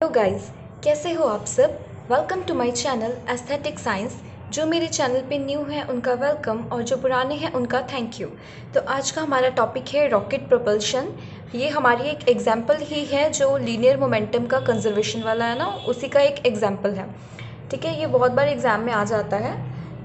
Hello guys, कैसे हो आप सब। Welcome to my channel aesthetic science. जो मेरे चैनल पे न्यू है उनका वेलकम और जो पुराने हैं उनका थैंक यू। तो आज का हमारा टॉपिक है रॉकेट प्रोपल्शन। ये हमारी एक एग्जांपल ही है जो लीनियर मोमेंटम का कंजर्वेशन वाला है ना, उसी का एक एग्जांपल है। ठीक है, ये बहुत बार एग्ज़ाम में आ जाता है,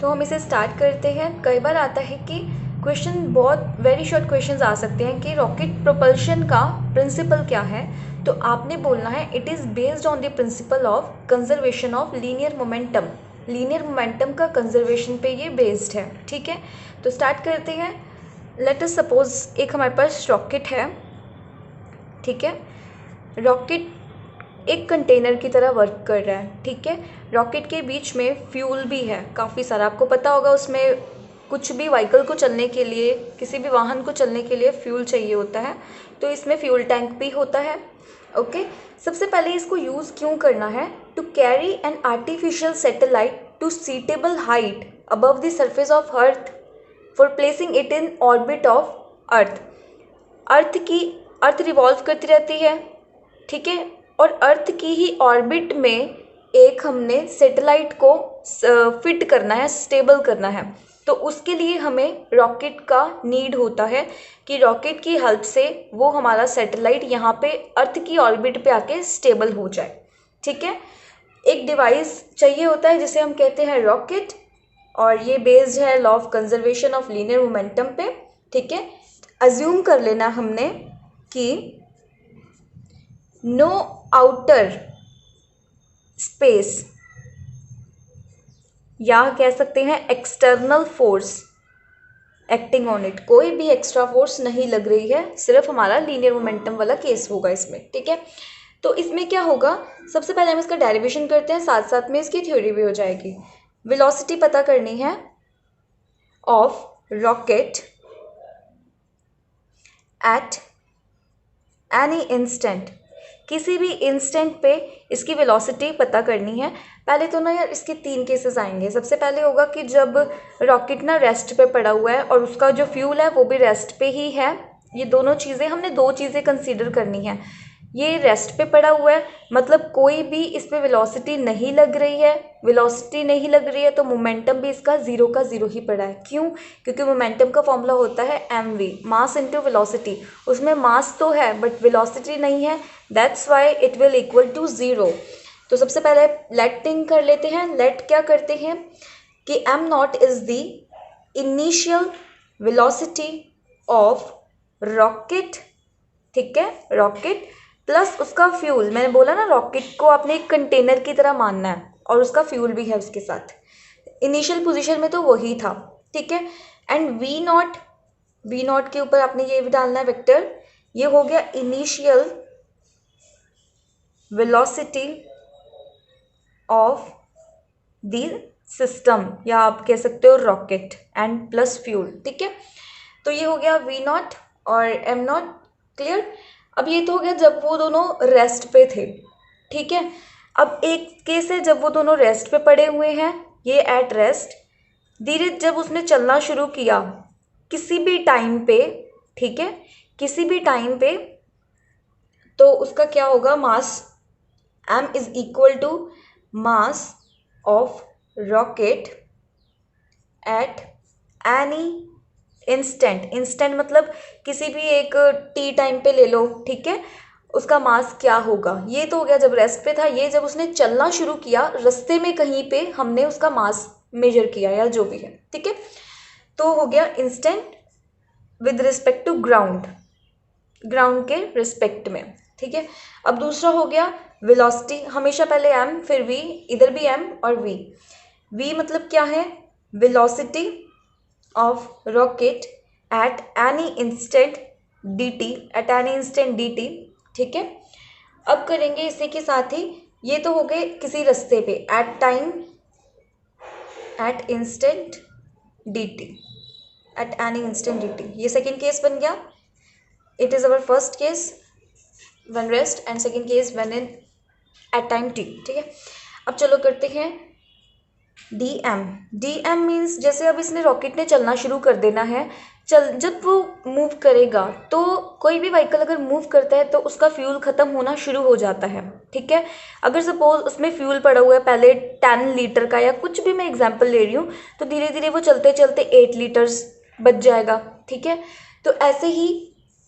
तो हम इसे स्टार्ट करते हैं। कई बार आता है कि क्वेश्चन बहुत वेरी शॉर्ट क्वेश्चंस आ सकते हैं कि रॉकेट प्रोपल्शन का प्रिंसिपल क्या है। तो आपने बोलना है it is based on the principle of conservation of linear momentum. Linear momentum का कंजर्वेशन पे ये बेस्ड है। ठीक है, तो स्टार्ट करते हैं। लेट अस सपोज एक हमारे पास रॉकेट है। ठीक है, रॉकेट एक कंटेनर की तरह वर्क कर रहा है। ठीक है, रॉकेट के बीच में फ्यूल भी है काफ़ी सारा। आपको पता होगा उसमें कुछ भी व्हीकल को चलने के लिए, किसी भी वाहन को चलने के लिए फ्यूल चाहिए होता है, तो इसमें फ्यूल टैंक भी होता है। ओके, सबसे पहले इसको यूज़ क्यों करना है? To carry an artificial satellite to suitable height above the surface of earth for placing it in orbit of earth. Earth revolve करती रहती है। ठीक है, और अर्थ की ही ऑर्बिट में एक हमने सैटेलाइट को फिट करना है, स्टेबल करना है। तो उसके लिए हमें रॉकेट का नीड होता है कि रॉकेट की हेल्प से वो हमारा सैटेलाइट यहाँ पे अर्थ की ऑर्बिट पे आके स्टेबल हो जाए। ठीक है, एक डिवाइस चाहिए होता है जिसे हम कहते हैं रॉकेट, और ये बेस्ड है law of conservation of linear momentum पे। ठीक है, अज्यूम कर लेना हमने कि नो आउटर स्पेस, या कह सकते हैं external force acting on it, कोई भी एक्स्ट्रा फोर्स नहीं लग रही है, सिर्फ हमारा लीनियर मोमेंटम वाला केस होगा इसमें। ठीक है, तो इसमें क्या होगा, सबसे पहले हम इसका डेरिवेशन करते हैं, साथ साथ में इसकी थ्योरी भी हो जाएगी। वेलोसिटी पता करनी है of rocket at any instant. किसी भी इंस्टेंट पे इसकी वेलोसिटी पता करनी है। पहले तो ना यार इसके 3 केसेस आएंगे। सबसे पहले होगा कि जब रॉकेट ना रेस्ट पे पड़ा हुआ है और उसका जो फ्यूल है वो भी रेस्ट पे ही है। ये दोनों चीज़ें, हमने 2 चीज़ें कंसीडर करनी है। ये रेस्ट पे पड़ा हुआ है, मतलब कोई भी इस पर वेलोसिटी नहीं लग रही है। वेलोसिटी नहीं लग रही है तो मोमेंटम भी इसका 0 का 0 ही पड़ा है। क्यों? क्योंकि मोमेंटम का फॉर्मूला होता है mv, मास इंटू वेलोसिटी। उसमें मास तो है बट वेलोसिटी नहीं है, that's why it will equal to 0। तो सबसे पहले लेट थिंक कर लेते हैं। लेट क्या करते हैं कि m not is the initial velocity of rocket. ठीक है, रॉकेट प्लस उसका फ्यूल। मैंने बोला ना रॉकेट को आपने एक कंटेनर की तरह मानना है और उसका फ्यूल भी है उसके साथ। इनिशियल पोजीशन में तो वही था। ठीक है, एंड वी नॉट के ऊपर आपने ये भी डालना है वेक्टर। ये हो गया initial velocity of the system, या आप कह सकते हो रॉकेट एंड प्लस फ्यूल। ठीक है, तो ये हो गया वी नॉट और एम नॉट। क्लियर? अब ये तो हो गया जब वो दोनों रेस्ट पे थे। ठीक है, अब एक केस है जब वो दोनों रेस्ट पे पड़े हुए हैं, ये एट रेस्ट। धीरे जब उसने चलना शुरू किया किसी भी टाइम पे, ठीक है, किसी भी टाइम पे, तो उसका क्या होगा, mass m is equal to mass of rocket at any instant. Instant मतलब किसी भी एक टी टाइम पे ले लो। ठीक है, उसका मास क्या होगा। ये तो हो गया जब रेस्ट पे था। ये जब उसने चलना शुरू किया रास्ते में कहीं पे हमने उसका मास मेजर किया या जो भी है। ठीक है, तो हो गया instant with respect to ground, ground के रिस्पेक्ट में। ठीक है, अब दूसरा हो गया वेलोसिटी। हमेशा पहले m फिर v, इधर भी m और v। v मतलब क्या है, velocity of rocket at any instant dt, at any instant dt। ठीक है, अब करेंगे इसी के साथ ही, ये तो हो गए किसी रास्ते पे at time, at instant dt, at any instant dt। ये सेकेंड केस बन गया। It is our first case when rest and second case when in at time t। ठीक है, अब चलो करते हैं dm। dm मीन्स जैसे अब इसने रॉकेट ने चलना शुरू कर देना है। जब वो मूव करेगा तो कोई भी व्हीकल अगर मूव करता है तो उसका फ्यूल ख़त्म होना शुरू हो जाता है, ठीक है। अगर सपोज उसमें फ्यूल पड़ा हुआ है पहले 10 लीटर का, या कुछ भी मैं एग्जांपल ले रही हूँ, तो धीरे धीरे वो चलते चलते 8 लीटर्स बच जाएगा, ठीक है। तो ऐसे ही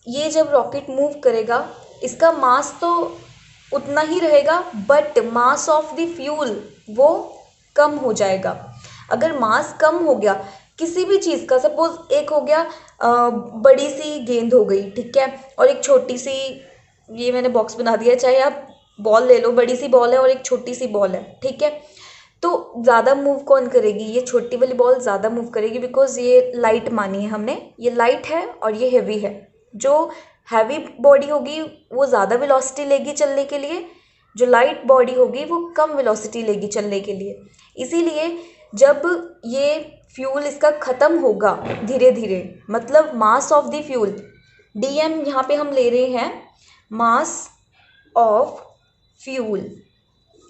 ये जब रॉकेट मूव करेगा, इसका मास तो उतना ही रहेगा, but mass of the fuel वो कम हो जाएगा। अगर मास कम हो गया किसी भी चीज़ का, सपोज एक हो गया बड़ी सी गेंद हो गई, ठीक है, और एक छोटी सी, ये मैंने बॉक्स बना दिया, चाहे आप बॉल ले लो, बड़ी सी बॉल है और एक छोटी सी बॉल है, ठीक है। तो ज़्यादा मूव कौन करेगी? ये छोटी वाली बॉल ज़्यादा मूव करेगी, बिकॉज ये लाइट मानी है हमने, ये लाइट है और ये हैवी है। जो हैवी बॉडी होगी वो ज़्यादा वेलोसिटी लेगी चलने के लिए, जो लाइट बॉडी होगी वो कम वेलोसिटी लेगी चलने के लिए। इसीलिए जब ये फ्यूल इसका ख़त्म होगा धीरे धीरे, मतलब मास ऑफ द फ्यूल, डीएम यहाँ पे हम ले रहे हैं, मास ऑफ फ्यूल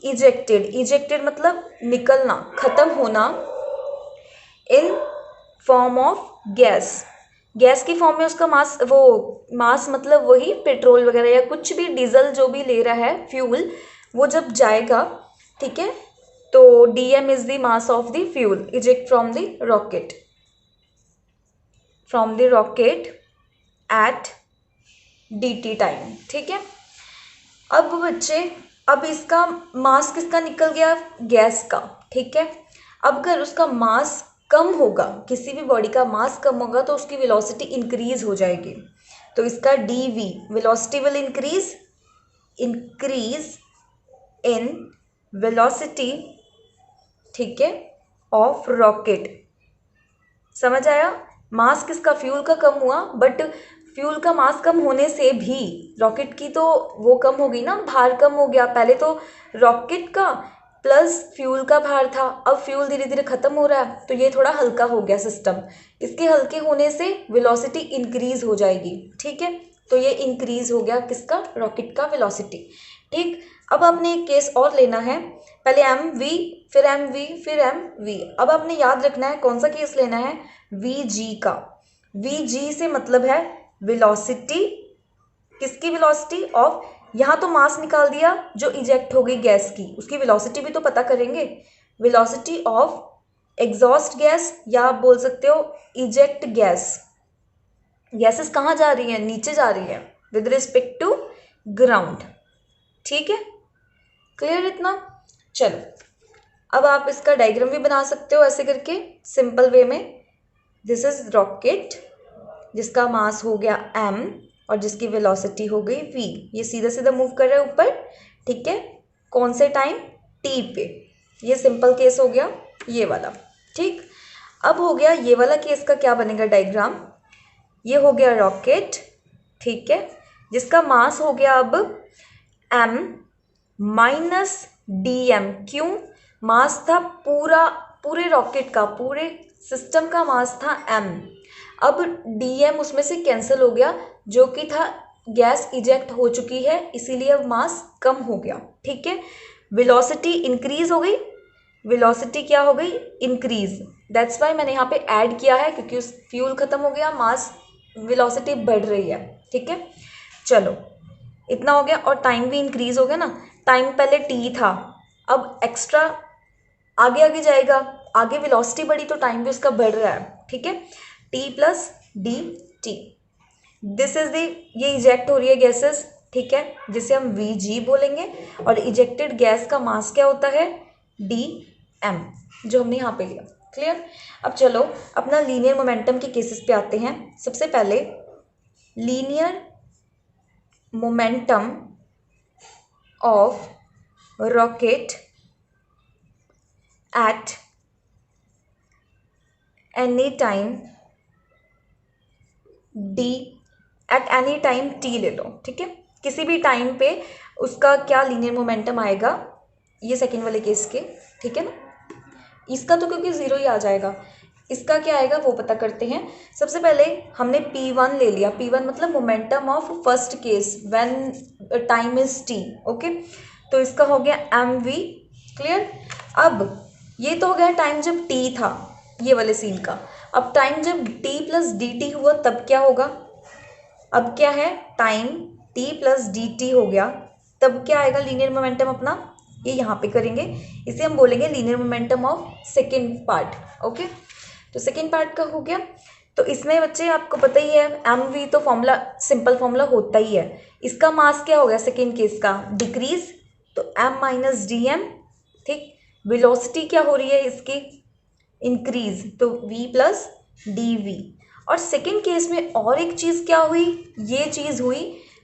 इजेक्टेड मतलब निकलना, ख़त्म होना, इन फॉर्म ऑफ गैस की फॉर्म में उसका मास, वो मास मतलब वही पेट्रोल वगैरह या कुछ भी डीजल जो भी ले रहा है फ्यूल, वो जब जाएगा, ठीक है, तो dm is the mass of the fuel eject from the rocket at dt time, ठीक है। अब बच्चे, अब इसका मास किसका निकल गया? गैस का, ठीक है। अब अगर उसका मास कम होगा, किसी भी बॉडी का मास कम होगा, तो उसकी वेलोसिटी इंक्रीज हो जाएगी। तो इसका dv, velocity will increase in velocity, ठीक है, ऑफ रॉकेट। समझ आया? मास किसका? फ्यूल का कम हुआ, बट फ्यूल का मास कम होने से भी रॉकेट की तो वो कम हो गई ना, भार कम हो गया। पहले तो रॉकेट का प्लस फ्यूल का भार था, अब फ्यूल धीरे धीरे खत्म हो रहा है, तो ये थोड़ा हल्का हो गया सिस्टम। इसके हल्के होने से वेलोसिटी इंक्रीज हो जाएगी, ठीक है। तो ये इंक्रीज हो गया किसका? रॉकेट का वेलोसिटी, ठीक। अब आपने एक केस और लेना है, पहले एम वी, फिर एम वी, फिर एम वी। अब आपने याद रखना है कौन सा केस लेना है? वी जी का। वी जी से मतलब है वेलोसिटी, किसकी वेलोसिटी? ऑफ, यहाँ तो मास निकाल दिया जो इजेक्ट हो गई गैस की, उसकी वेलोसिटी भी तो पता करेंगे। वेलोसिटी ऑफ एग्जॉस्ट गैस, या आप बोल सकते हो इजेक्ट गैस। गैसेस कहाँ जा रही हैं? नीचे जा रही है विद रिस्पेक्ट टू ग्राउंड, ठीक है। क्लियर इतना? चलो, अब आप इसका डायग्राम भी बना सकते हो ऐसे करके सिंपल वे में। दिस इज रॉकेट जिसका मास हो गया m और जिसकी वेलोसिटी हो गई v। ये सीधा सीधा मूव कर रहा है ऊपर, ठीक है। कौन से टाइम? t पे। ये सिंपल केस हो गया ये वाला, ठीक। अब हो गया ये वाला केस का क्या बनेगा डायग्राम? ये हो गया रॉकेट, ठीक है, जिसका मास हो गया अब m माइनस dm। क्यों? मास था पूरे रॉकेट का, पूरे सिस्टम का मास था m। अब dm उसमें से कैंसिल हो गया, जो कि था गैस इजेक्ट हो चुकी है, इसीलिए अब मास कम हो गया, ठीक है। वेलोसिटी इंक्रीज हो गई, वेलोसिटी क्या हो गई? इंक्रीज। दैट्स वाई मैंने यहाँ पे ऐड किया है, क्योंकि उस फ्यूल खत्म हो गया, मास वेलोसिटी बढ़ रही है, ठीक है। चलो, इतना हो गया, और टाइम भी इंक्रीज हो गया ना। टाइम पहले t था, अब एक्स्ट्रा आगे आगे जाएगा, आगे वेलोसिटी बढ़ी तो टाइम भी उसका बढ़ रहा है, ठीक है। t plus D T, this is the, ये इजेक्ट हो रही है गैसेस, ठीक है, जिसे हम वी जी बोलेंगे। और इजेक्टेड गैस का मास क्या होता है? डी एम, जो हमने यहाँ पे लिया। क्लियर? अब चलो अपना लीनियर मोमेंटम के केसेस पे आते हैं। सबसे पहले linear momentum of rocket at any time D, at any time T ले लो, ठीक है। किसी भी टाइम पे उसका क्या लीनियर मोमेंटम आएगा, ये सेकेंड वाले केस के, ठीक है ना। इसका तो क्योंकि ज़ीरो ही आ जाएगा, इसका क्या आएगा वो पता करते हैं। सबसे पहले हमने P1 ले लिया, P1 मतलब momentum of first case when time is t, okay. तो इसका हो गया mv। क्लियर? अब ये तो हो गया टाइम जब t था, ये वाले सीन का। अब टाइम जब t प्लस डी टी हुआ तब क्या होगा, अब क्या है, time t plus D T हो गया तब क्या आएगा लीनियर मोमेंटम अपना, ये यहाँ पे करेंगे, इसे हम बोलेंगे linear momentum of second part. Okay, तो सेकेंड पार्ट का हो गया। तो इसमें बच्चे आपको पता ही है एम वी तो फॉर्मूला सिंपल फॉर्मूला होता ही है। इसका मास क्या हो गया सेकेंड केस का, डिक्रीज, तो एम माइनस डी एम। ठीक, वेलोसिटी क्या हो रही है इसकी, इंक्रीज, तो v प्लस डी वी। और सेकेंड केस में और एक चीज़ क्या हुई, ये चीज़ हुई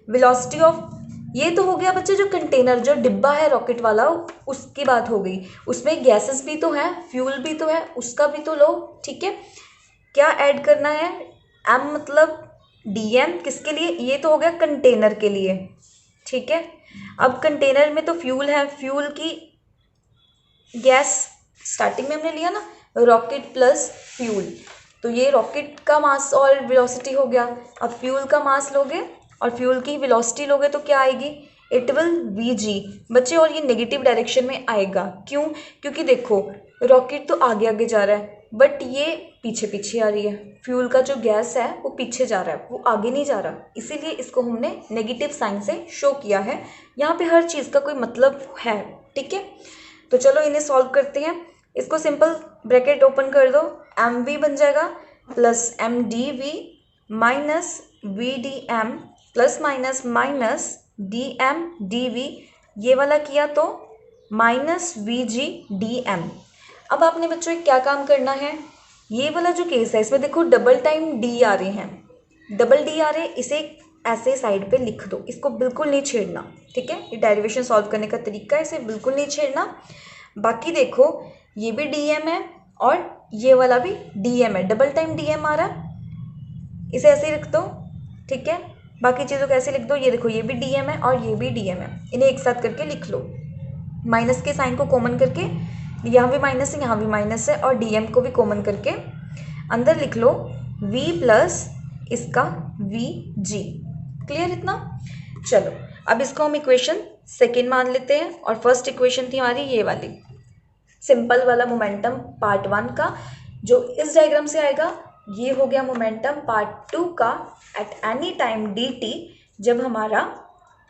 वेलोसिटी ऑफ, ये तो हो गया बच्चे जो कंटेनर जो डिब्बा है रॉकेट वाला उसकी बात हो गई, उसमें गैसेस भी तो है, फ्यूल भी तो है, उसका भी तो लो। ठीक है, क्या ऐड करना है, m मतलब dm किसके लिए, ये तो हो गया कंटेनर के लिए। ठीक है, अब कंटेनर में तो फ्यूल है, फ्यूल की गैस स्टार्टिंग में हमने लिया ना, रॉकेट प्लस फ्यूल, तो ये रॉकेट का मास और वेलोसिटी हो गया। अब फ्यूल का मास लोगे और फ्यूल की वेलोसिटी लोगे तो क्या आएगी, इट विल वी जी बच्चे, और ये नेगेटिव डायरेक्शन में आएगा। क्यों, क्योंकि देखो रॉकेट तो आगे आगे जा रहा है बट ये पीछे पीछे आ रही है, फ्यूल का जो गैस है वो पीछे जा रहा है, वो आगे नहीं जा रहा, इसीलिए इसको हमने नेगेटिव साइन से शो किया है। यहाँ पे हर चीज़ का कोई मतलब है। ठीक है, तो चलो इन्हें सॉल्व करते हैं। इसको सिंपल ब्रैकेट ओपन कर दो, एम वी बन जाएगा plus M D V minus V D M plus minus minus D M D V, ये वाला किया तो minus V G D M. अब आपने बच्चों क्या काम करना है, ये वाला जो केस है इसमें देखो डबल टाइम डी आ रहे हैं, डबल डी आ रहे, इसे ऐसे साइड पे लिख दो, इसको बिल्कुल नहीं छेड़ना। ठीक है, ये डेरिवेशन सॉल्व करने का तरीका है, इसे बिल्कुल नहीं छेड़ना। बाकी देखो ये भी डी एम है और ये वाला भी डी एम है, डबल टाइम डी एम आ रहा, इसे ऐसे ही रख दो। ठीक है, बाकी चीज़ों को ऐसे लिख दो, ये देखो ये भी डी एम है और ये भी डी एम है, इन्हें एक साथ करके लिख लो। माइनस के साइन को कॉमन करके, यहाँ भी माइनस है यहाँ भी माइनस है, और डी एम को भी कॉमन करके अंदर लिख लो v प्लस इसका वी जी। क्लियर इतना, चलो अब इसको हम इक्वेशन सेकेंड मान लेते हैं, और फर्स्ट इक्वेशन थी हमारी ये वाली सिंपल वाला मोमेंटम पार्ट 1 का, जो इस डायग्राम से आएगा, ये हो गया मोमेंटम पार्ट 2 का at any time D T, जब हमारा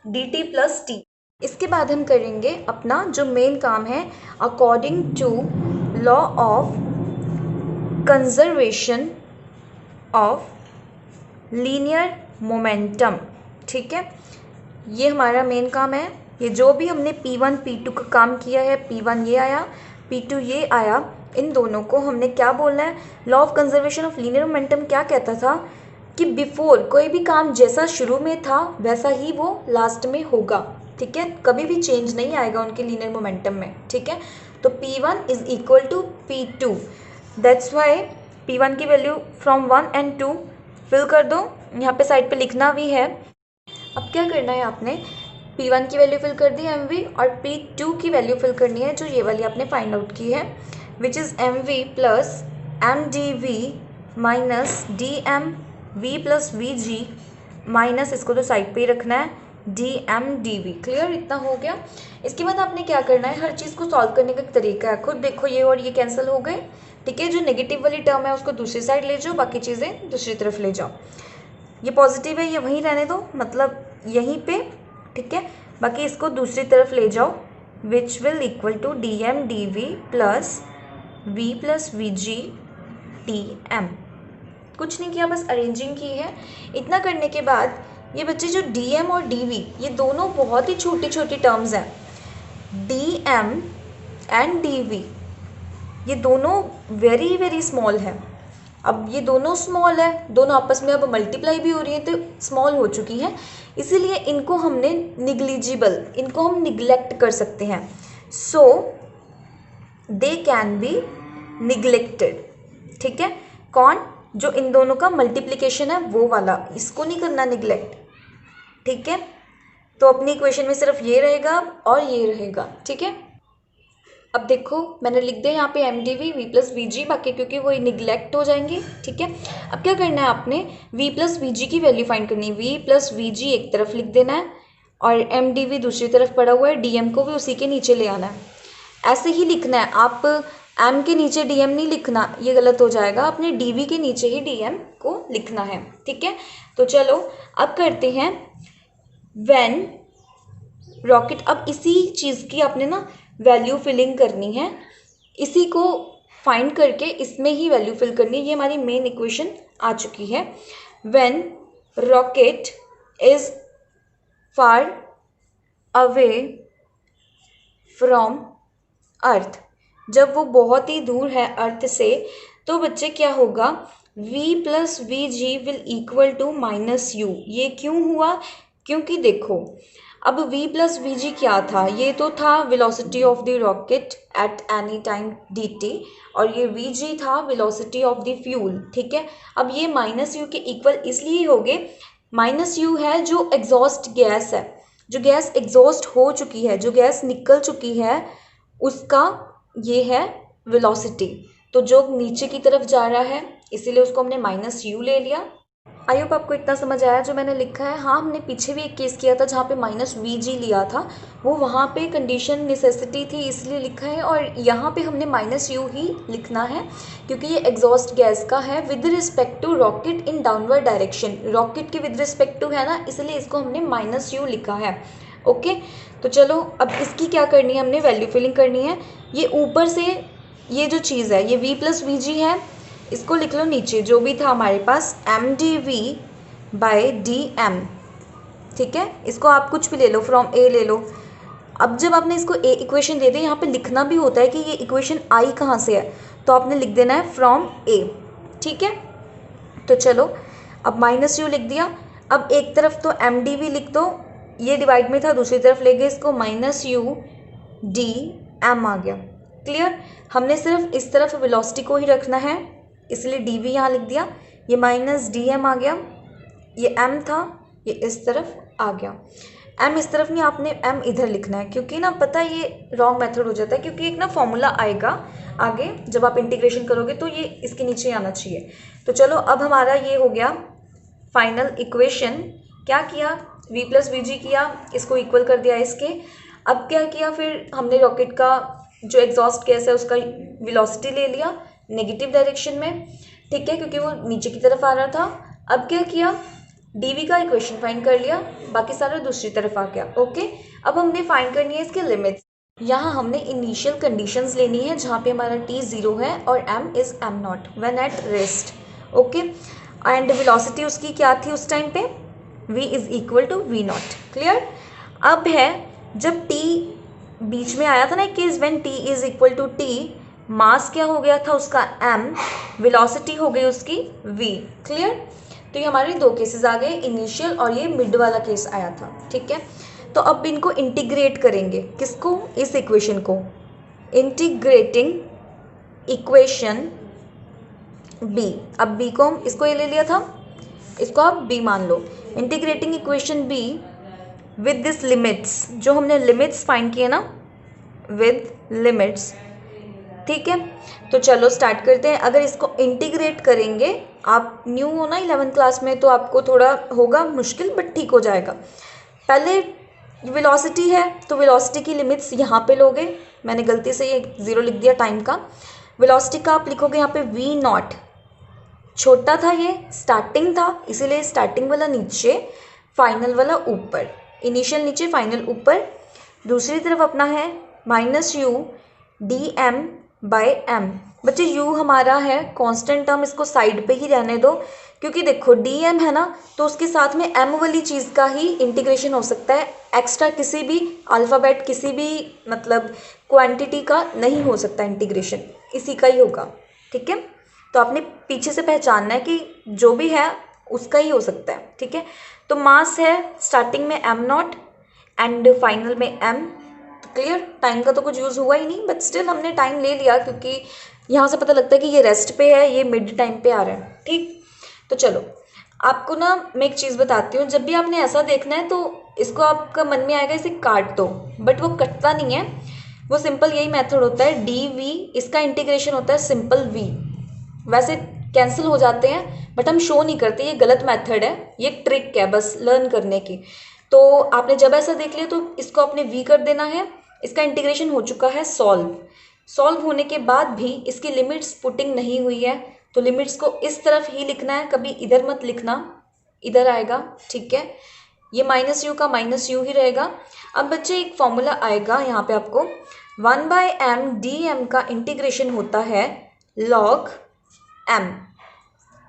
डी टी प्लस टी। इसके बाद हम करेंगे अपना जो मेन काम है, according to law of conservation of linear momentum. ठीक है, ये हमारा मेन काम है। ये जो भी हमने P1 P2 का काम किया है, P1 ये आया P2 ये आया, इन दोनों को हमने क्या बोलना है, law of conservation of linear momentum क्या कहता था कि बिफोर कोई भी काम जैसा शुरू में था वैसा ही वो लास्ट में होगा। ठीक है, कभी भी चेंज नहीं आएगा उनके लीनियर मोमेंटम में। ठीक है, तो P1 is equal to P2, that's why P1 की वैल्यू फ्रॉम 1 and 2 फिल कर दो, यहाँ पे साइड पे लिखना भी है। अब क्या करना है, आपने P1 की वैल्यू फिल कर दी mv, और P2 की वैल्यू फिल करनी है जो ये वाली आपने फाइंड आउट की है, which is mv plus M D V minus D M V plus V G minus, इसको तो साइड पे ही रखना है, D M D V. Clear, इतना हो गया। इसके बाद आपने क्या करना है, हर चीज़ को सॉल्व करने का एक तरीका है, खुद देखो ये और ये कैंसिल हो गए। ठीक है, जो नेगेटिव वाली टर्म है उसको दूसरी साइड ले जाओ, बाकी चीज़ें दूसरी तरफ ले जाओ। ये पॉजिटिव है ये वहीं रहने दो, मतलब यहीं पे। ठीक है, बाकी इसको दूसरी तरफ ले जाओ, which will equal to D M D V plus V G T M. कुछ नहीं किया, बस अरेंजिंग की है। इतना करने के बाद ये बच्चे जो डी एम और डी वी, ये दोनों बहुत ही छोटी छोटी टर्म्स हैं। D M and D V ये दोनों वेरी वेरी स्मॉल है। अब ये दोनों स्मॉल है, दोनों आपस में अब मल्टीप्लाई भी हो रही है तो स्मॉल हो चुकी हैं, इसीलिए इनको हमने निग्लिजिबल, इनको हम निगलेक्ट कर सकते हैं। सो दे कैन बी निगलेक्टेड। ठीक है, कौन, जो इन दोनों का मल्टीप्लिकेशन है वो वाला, इसको नहीं करना निगलेक्ट। ठीक है, तो अपनी इक्वेशन में सिर्फ ये रहेगा और ये रहेगा। ठीक है, अब देखो मैंने लिख दिया यहाँ पे M D V plus V G, बाकी क्योंकि वो निगलेक्ट हो जाएंगे। ठीक है, अब क्या करना है, आपने v प्लस वी जी की वैल्यू फाइंड करनी है। v प्लस वी जी एक तरफ लिख देना है और एम डी वी दूसरी तरफ पड़ा हुआ है, डी एम को भी उसी के नीचे ले आना है। ऐसे ही लिखना है, आप एम के नीचे डी एम नहीं लिखना, ये गलत हो जाएगा, अपने डी वी के नीचे ही डी एम को लिखना है, ठीक है। तो चलो अब करते हैं व्हेन रॉकेट। अब इसी चीज़ की आपने ना वैल्यू फिलिंग करनी है, इसी को फाइंड करके इसमें ही वैल्यू फिल करनी है। ये हमारी मेन इक्वेशन आ चुकी है। When rocket is far away from earth, जब वो बहुत ही दूर है अर्थ से, तो बच्चे क्या होगा, v plus V G will equal to minus U. ये क्यों हुआ, क्योंकि देखो अब v प्लस वी जी क्या था, ये तो था velocity of the rocket at any time dt, और ये वी जी था वेलोसिटी ऑफ द फ्यूल, ठीक है। अब ये माइनस यू के इक्वल इसलिए हो गए, माइनस यू है जो एग्जॉस्ट गैस है, जो गैस एग्जॉस्ट हो चुकी है, जो गैस निकल चुकी है, उसका ये है वेलोसिटी। तो जो नीचे की तरफ जा रहा है इसीलिए उसको हमने माइनस यू ले लिया। आई होप आपको इतना समझ आया जो मैंने लिखा है। हाँ, हमने पीछे भी एक केस किया था जहाँ पे माइनस वी जी लिया था, वो वहाँ पे कंडीशन नेसेसिटी थी इसलिए लिखा है, और यहाँ पे हमने माइनस यू ही लिखना है क्योंकि ये एग्जॉस्ट गैस का है with respect to rocket in downward direction, rocket के विद रिस्पेक्ट टू है ना, इसलिए इसको हमने माइनस यू लिखा है। ओके, तो चलो अब इसकी क्या करनी है, हमने वैल्यू फिलिंग करनी है। ये ऊपर से ये जो चीज़ है ये v प्लस वी जी है, इसको लिख लो नीचे जो भी था हमारे पास M D V by D M, ठीक है। इसको आप कुछ भी ले लो, फ्रॉम ए ले लो। अब जब आपने इसको ए इक्वेशन दे दी, यहाँ पे लिखना भी होता है कि ये इक्वेशन आई कहाँ से है, तो आपने लिख देना है फ्रॉम ए, ठीक है। तो चलो अब माइनस यू लिख दिया, अब एक तरफ तो एम डी वी लिख दो, ये डिवाइड में था, दूसरी तरफ ले गए इसको, माइनस यू डी एम आ गया। क्लियर, हमने सिर्फ इस तरफ वेलोसिटी को ही रखना है, इसलिए डी वी यहाँ लिख दिया, ये माइनस डी एम आ गया, ये एम था, ये इस तरफ आ गया। एम इस तरफ नहीं, आपने एम इधर लिखना है, क्योंकि ना पता है ये रॉन्ग मेथड हो जाता है, क्योंकि एक ना फॉर्मूला आएगा आगे जब आप इंटीग्रेशन करोगे तो ये इसके नीचे आना चाहिए। तो चलो अब हमारा ये हो गया फाइनल इक्वेशन। क्या किया, v प्लस वी जी किया, इसको इक्वल कर दिया इसके। अब क्या किया, फिर हमने रॉकेट का जो एग्जॉस्ट गैस है उसका वेलोसिटी ले लिया नेगेटिव डायरेक्शन में, ठीक है, क्योंकि वो नीचे की तरफ आ रहा था। अब क्या किया, dv का इक्वेशन फाइंड कर लिया, बाकी सारा दूसरी तरफ आ गया। ओके, अब हमने फाइंड करनी है इसके लिमिट्स। यहाँ हमने इनिशियल कंडीशंस लेनी है जहाँ पे हमारा t 0 है और m is m naught when at rest. Okay, and velocity उसकी क्या थी उस टाइम पे, v is equal to V naught. Clear, अब है जब t बीच में आया था ना case, when t is equal to t, mass क्या हो गया था उसका m, वेलोसिटी हो गई उसकी v। क्लियर, तो ये हमारे दो केसेस आ गए, इनिशियल और ये मिड वाला केस आया था, ठीक है। तो अब इनको इंटीग्रेट करेंगे, किसको, इस इक्वेशन को, इंटीग्रेटिंग इक्वेशन b। अब b को हम इसको ये ले लिया था, इसको आप b मान लो, integrating equation b with this limits, जो हमने लिमिट्स फाइंड किए ना, विद लिमिट्स, ठीक है। तो चलो स्टार्ट करते हैं। अगर इसको इंटीग्रेट करेंगे, आप न्यू हो ना 11th क्लास में, तो आपको थोड़ा होगा मुश्किल बट ठीक हो जाएगा। पहले वेलोसिटी है तो वेलोसिटी की लिमिट्स यहाँ पे लोगे, मैंने गलती से ये 0 लिख दिया टाइम का, वेलोसिटी का आप लिखोगे यहाँ पे v नॉट, छोटा था ये, स्टार्टिंग था, इसीलिए स्टार्टिंग वाला नीचे, फाइनल वाला ऊपर, इनिशियल नीचे फाइनल ऊपर। दूसरी तरफ अपना है minus U D M by M. बच्चे u हमारा है कांस्टेंट टर्म, इसको साइड पे ही रहने दो, क्योंकि देखो डी एम है ना, तो उसके साथ में m वाली चीज़ का ही इंटीग्रेशन हो सकता है, एक्स्ट्रा किसी भी अल्फ़ाबेट, किसी भी मतलब क्वांटिटी का नहीं हो सकता इंटीग्रेशन, इसी का ही होगा, ठीक है। तो आपने पीछे से पहचानना है कि जो भी है उसका ही हो सकता है, ठीक है। तो मास है स्टार्टिंग में m नॉट एंड फाइनल में m। क्लियर, टाइम का तो कुछ यूज़ हुआ ही नहीं, बट स्टिल हमने टाइम ले लिया क्योंकि यहाँ से पता लगता है कि ये रेस्ट पे है, ये मिड टाइम पे आ रहा है, ठीक। तो चलो आपको ना मैं एक चीज़ बताती हूँ, जब भी आपने ऐसा देखना है तो इसको आपका मन में आएगा इसे काट दो, बट वो कटता नहीं है, वो सिंपल यही मेथड होता है, डी वी, इसका इंटीग्रेशन होता है सिंपल v, वैसे कैंसिल हो जाते हैं बट हम शो नहीं करते, ये गलत मेथड है, ये ट्रिक है बस लर्न करने की। तो आपने जब ऐसा देख लिया तो इसको आपने v कर देना है, इसका इंटीग्रेशन हो चुका है सॉल्व। सॉल्व होने के बाद भी इसकी लिमिट्स पुटिंग नहीं हुई है, तो लिमिट्स को इस तरफ ही लिखना है, कभी इधर मत लिखना, इधर आएगा, ठीक है। ये माइनस यू का माइनस यू ही रहेगा। अब बच्चे एक फॉर्मूला आएगा यहाँ पे आपको, 1/m dm का इंटीग्रेशन होता है log m।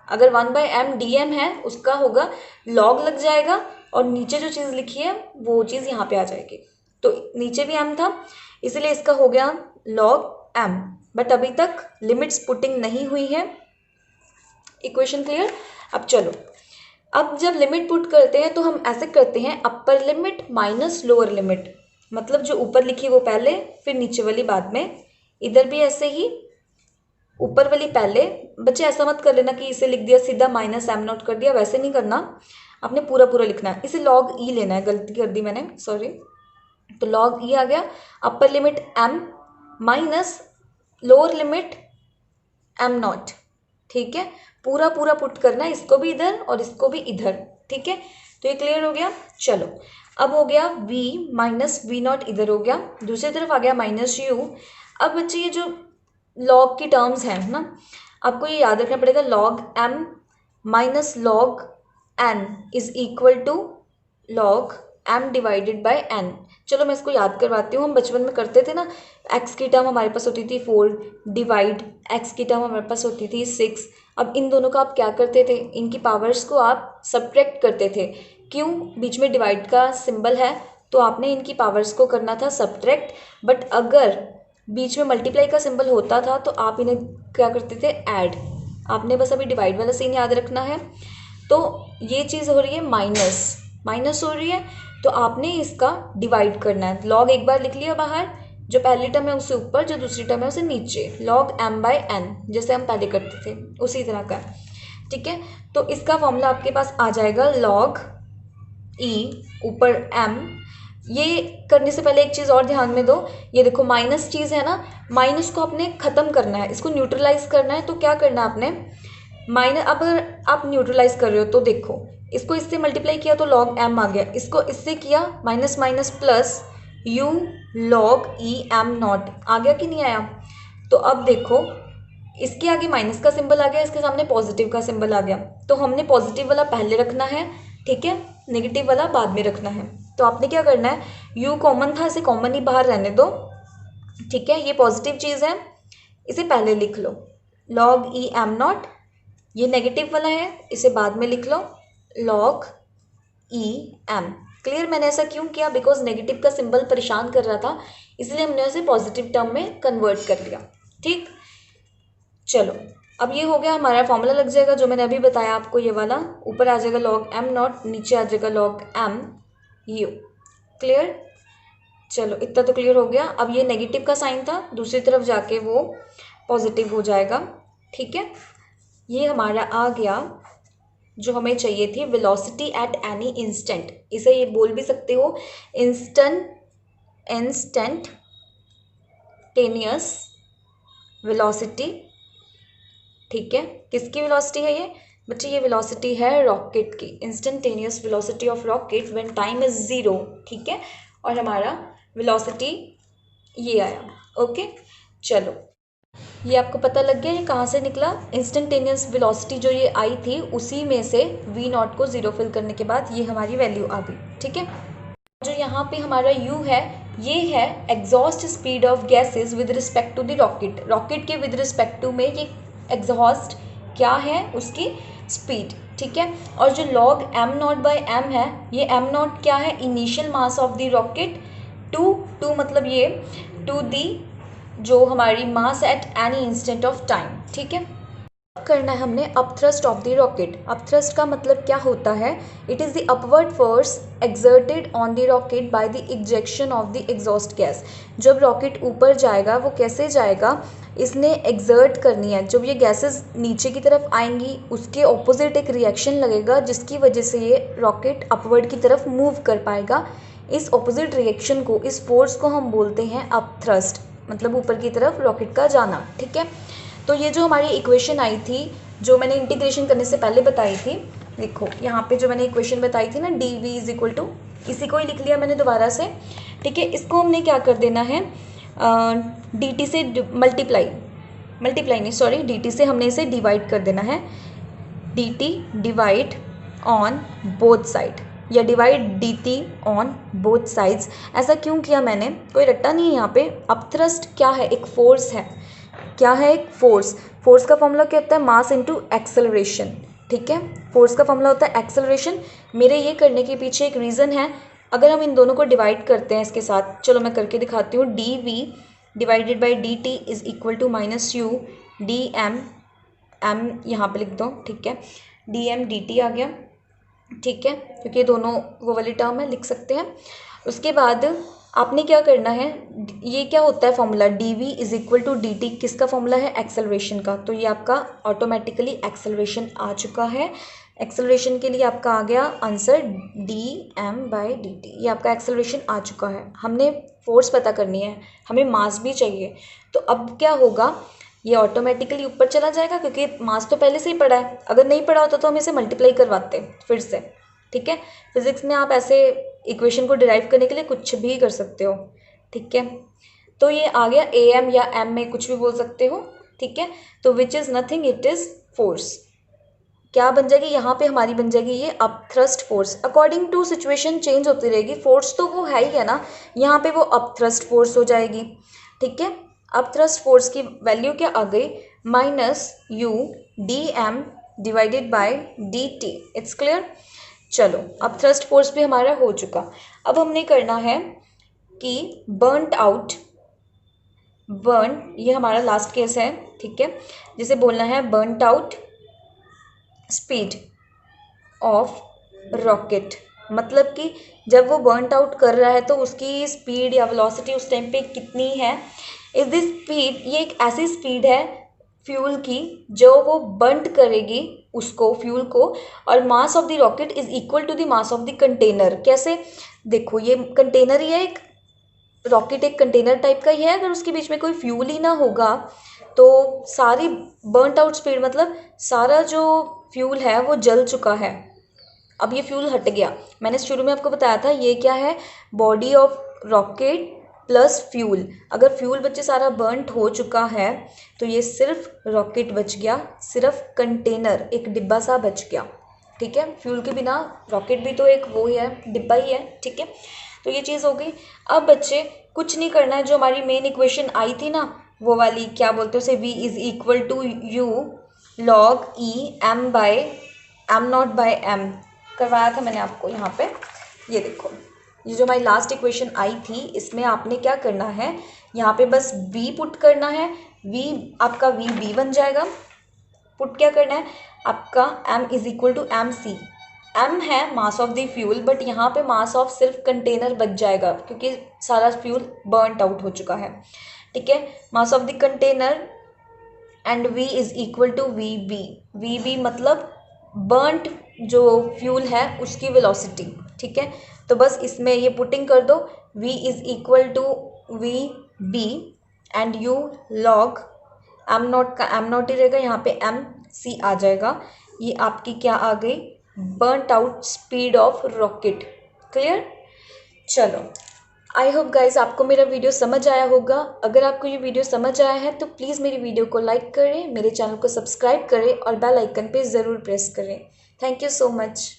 अगर 1/m dm है उसका होगा log लग जाएगा, और नीचे जो चीज़ लिखी है वो चीज़ यहाँ पे आ जाएगी। तो नीचे भी m था, इसलिए इसका हो गया log m, बट अभी तक लिमिट्स पुटिंग नहीं हुई है। Equation clear? अब चलो, अब जब लिमिट पुट करते हैं तो हम ऐसे करते हैं, upper limit minus lower limit, मतलब जो ऊपर लिखी वो पहले, फिर नीचे वाली बाद में। इधर भी ऐसे ही, ऊपर वाली पहले। बच्चे ऐसा मत कर लेना कि इसे लिख दिया सीधा माइनस एम नॉट कर दिया, वैसे नहीं करना, आपने पूरा पूरा लिखना है। इसे लॉग ई लेना है, गलती कर दी मैंने, सॉरी। तो लॉग ई आ गया, upper limit M minus lower limit M naught, ठीक है। पूरा पूरा पुट करना है, इसको भी इधर और इसको भी इधर, ठीक है। तो ये क्लियर हो गया। चलो, अब हो गया v माइनस वी नॉट, इधर हो गया, दूसरी तरफ आ गया माइनस यू। अब बच्चे ये जो लॉग की टर्म्स हैं ना, आपको ये याद रखना पड़ेगा, log m minus log n is equal to log m divided by n। चलो मैं इसको याद करवाती हूँ। हम बचपन में करते थे ना, x की टर्म हमारे पास होती थी 4, डिवाइड x की टर्म हमारे पास होती थी 6। अब इन दोनों का आप क्या करते थे, इनकी पावर्स को आप सब्ट्रैक्ट करते थे। क्यों? बीच में डिवाइड का सिंबल है, तो आपने इनकी पावर्स को करना था सब्ट्रैक्ट। बट अगर बीच में मल्टीप्लाई का सिंबल होता था तो आप इन्हें क्या करते थे, ऐड। आपने बस अभी डिवाइड वाला सीन याद रखना है। तो ये चीज़ हो रही है माइनस, माइनस हो रही है, तो आपने इसका डिवाइड करना है। लॉग एक बार लिख लिया बाहर, जो पहली टर्म है उससे ऊपर, जो दूसरी टर्म है उसे नीचे, लॉग m बाई n, जैसे हम पहले करते थे उसी तरह का, ठीक है। तो इसका फॉर्मूला आपके पास आ जाएगा लॉग e ऊपर m। ये करने से पहले एक चीज़ और ध्यान में दो, ये देखो माइनस चीज़ है ना, माइनस को आपने ख़त्म करना है, इसको न्यूट्रलाइज करना है। तो क्या करना है आपने, माइनस, अब अगर आप न्यूट्रलाइज कर रहे हो तो देखो, इसको इससे मल्टीप्लाई किया तो लॉग m आ गया, इसको इससे किया minus minus plus u log E M naught आ गया कि नहीं आया। तो अब देखो, इसके आगे माइनस का सिंबल आ गया, इसके सामने पॉजिटिव का सिंबल आ गया, तो हमने पॉजिटिव वाला पहले रखना है, ठीक है, नेगेटिव वाला बाद में रखना है। तो आपने क्या करना है, u कॉमन था, इसे कॉमन ही बाहर रहने दो, ठीक है। ये पॉजिटिव चीज़ है, इसे पहले लिख लो, लॉग ई एम नॉट। ये नेगेटिव वाला है, इसे बाद में लिख लो, लॉग ई एम। क्लियर? मैंने ऐसा क्यों किया, बिकॉज नेगेटिव का सिंबल परेशान कर रहा था, इसलिए हमने उसे पॉजिटिव टर्म में कन्वर्ट कर लिया, ठीक। चलो, अब ये हो गया, हमारा फॉर्मूला लग जाएगा जो मैंने अभी बताया आपको, ये वाला ऊपर आ जाएगा लॉग एम नॉट, नीचे आ जाएगा लॉग एम यू। क्लियर? चलो, इतना तो क्लियर हो गया। अब ये नेगेटिव का साइन था, दूसरी तरफ जाके वो पॉजिटिव हो जाएगा, ठीक है। ये हमारा आ गया जो हमें चाहिए थी, वेलोसिटी एट एनी इंस्टेंट। इसे ये बोल भी सकते हो इंस्टेंटेनियस वेलोसिटी, ठीक है। किसकी वेलोसिटी है ये बच्चे? ये वेलोसिटी है रॉकेट की, instantaneous velocity of rocket when time is 0, ठीक है। और हमारा वेलोसिटी ये आया, ओके। चलो, ये आपको पता लग गया ये कहाँ से निकला, इंस्टेंटेनियस वेलोसिटी जो ये आई थी उसी में से v नॉट को 0 फिल करने के बाद ये हमारी वैल्यू आ गई, ठीक है। जो यहाँ पे हमारा u है, ये है exhaust speed of gases with respect to the rocket. Rocket के विद रिस्पेक्ट टू में ये एग्जॉस्ट क्या है, उसकी स्पीड, ठीक है। और जो log m naught by m है, ये m नॉट क्या है, initial mass of the rocket, टू मतलब ये टू दी जो हमारी mass at any instant of time, ठीक है। करना है हमने upthrust of the rocket. Upthrust का मतलब क्या होता है, it is the upward force exerted on the rocket by the ejection of the exhaust gas. जब रॉकेट ऊपर जाएगा वो कैसे जाएगा, इसने एक्सर्ट करनी है। जब ये गैसेस नीचे की तरफ आएंगी उसके ऑपोजिट एक रिएक्शन लगेगा, जिसकी वजह से ये रॉकेट अपवर्ड की तरफ मूव कर पाएगा। इस ऑपोजिट रिएक्शन को, इस फोर्स को हम बोलते हैं अपथ्रस्ट, मतलब ऊपर की तरफ रॉकेट का जाना, ठीक है। तो ये जो हमारी इक्वेशन आई थी, जो मैंने इंटीग्रेशन करने से पहले बताई थी, देखो यहाँ पे जो मैंने इक्वेशन बताई थी ना, D V is equal to, इसी को ही लिख लिया मैंने दोबारा से, ठीक है। इसको हमने क्या कर देना है, dt से मल्टीप्लाई नहीं सॉरी dt से हमने इसे डिवाइड कर देना है, dt divide on both side या divide dt on both sides. ऐसा क्यों किया मैंने, कोई रट्टा नहीं है यहाँ पे। अपथ्रस्ट क्या है, एक फोर्स है। क्या है, एक फोर्स का फॉर्मूला क्या होता है, मास इनटू एक्सेलरेशन। ठीक है, फोर्स का फॉर्मूला होता है एक्सेलरेशन। मेरे ये करने के पीछे एक रीज़न है। अगर हम इन दोनों को डिवाइड करते हैं इसके साथ, चलो मैं करके दिखाती हूँ। D V divided by D T is equal to minus U D M, M यहाँ पे लिख दो, ठीक है, डी एम डी टी आ गया, ठीक है, क्योंकि ये दोनों वो वाली टर्म है, लिख सकते हैं। उसके बाद आपने क्या करना है, ये क्या होता है formula, D V is equal to D T, किसका फॉर्मूला है, एक्सेलरेशन का। तो ये आपका ऑटोमेटिकली एक्सेलरेशन आ चुका है। एक्सेलरेशन के लिए आपका आ गया answer D M by D T, ये आपका एक्सेलरेशन आ चुका है। हमने फोर्स पता करनी है, हमें मास भी चाहिए। तो अब क्या होगा, ये ऑटोमेटिकली ऊपर चला जाएगा क्योंकि मास तो पहले से ही पड़ा है। अगर नहीं पड़ा होता तो हम इसे मल्टीप्लाई करवाते फिर से। ठीक है, फिजिक्स में आप ऐसे इक्वेशन को डिराइव करने के लिए कुछ भी कर सकते हो। ठीक है, तो ये आ गया ए एम या एम में कुछ भी बोल सकते हो। ठीक है, तो which is nothing, it is force. क्या बन जाएगी यहाँ पे हमारी, बन जाएगी ये upthrust force. According to situation change होती रहेगी, फोर्स तो वो है ही है ना, यहाँ पे वो अपथ्रस्ट फोर्स हो जाएगी। ठीक है, अपथ्रस्ट फोर्स की वैल्यू क्या आ गई, minus U D M divided by D T. It's clear. चलो, अपथ्रस्ट फोर्स भी हमारा हो चुका। अब हमने करना है कि बर्नड आउट, ये हमारा लास्ट केस है। ठीक है, जिसे बोलना है burned out speed of rocket. मतलब कि जब वो बर्नट आउट कर रहा है तो उसकी स्पीड या वेलोसिटी उस टाइम पे कितनी है। इस दिस स्पीड, ये एक ऐसी स्पीड है फ्यूल की जो वो बर्न करेगी उसको, फ्यूल को, और mass of the rocket is equal to the mass of the container. कैसे, देखो ये कंटेनर ही है, एक रॉकेट एक कंटेनर टाइप का ही है। अगर उसके बीच में कोई फ्यूल ही ना होगा तो सारी बर्नट आउट स्पीड, मतलब सारा जो फ्यूल है वो जल चुका है। अब ये फ्यूल हट गया। मैंने शुरू में आपको बताया था ये क्या है, body of rocket plus fuel. अगर फ्यूल बच्चे सारा बर्नट हो चुका है तो ये सिर्फ रॉकेट बच गया, सिर्फ कंटेनर एक डिब्बा सा बच गया। ठीक है, फ्यूल के बिना रॉकेट भी तो एक वो ही है, डिब्बा ही है। ठीक है, तो ये चीज़ हो गई। अब बच्चे कुछ नहीं करना है, जो हमारी मेन इक्वेशन आई थी ना वो वाली, क्या बोलते हैं उसे, v is equal to U log E M by M naught by M करवाया था मैंने आपको यहाँ पे। ये देखो, ये जो हमारी लास्ट इक्वेशन आई थी इसमें आपने क्या करना है, यहाँ पे बस v पुट करना है। v आपका v बन जाएगा। पुट क्या करना है आपका, m is equal to M C. m है mass of the fuel, but यहाँ पे मास ऑफ सिर्फ कंटेनर बच जाएगा क्योंकि सारा फ्यूल बर्नट आउट हो चुका है। ठीक है, mass of the container and v is equal to V B मतलब बर्नट जो फ्यूल है उसकी वेलोसिटी। ठीक है, तो बस इसमें ये पुटिंग कर दो, v is equal to V B and U log M naught का एम नॉट ही रहेगा, यहाँ पे एम सी आ जाएगा। ये आपकी क्या आ गई, burnt out speed of rocket. Clear. चलो, आई होप गाइज आपको मेरा वीडियो समझ आया होगा। अगर आपको ये वीडियो समझ आया है तो प्लीज़ मेरी वीडियो को लाइक करें, मेरे चैनल को सब्सक्राइब करें और बेल आइकन पे ज़रूर प्रेस करें। Thank you so much.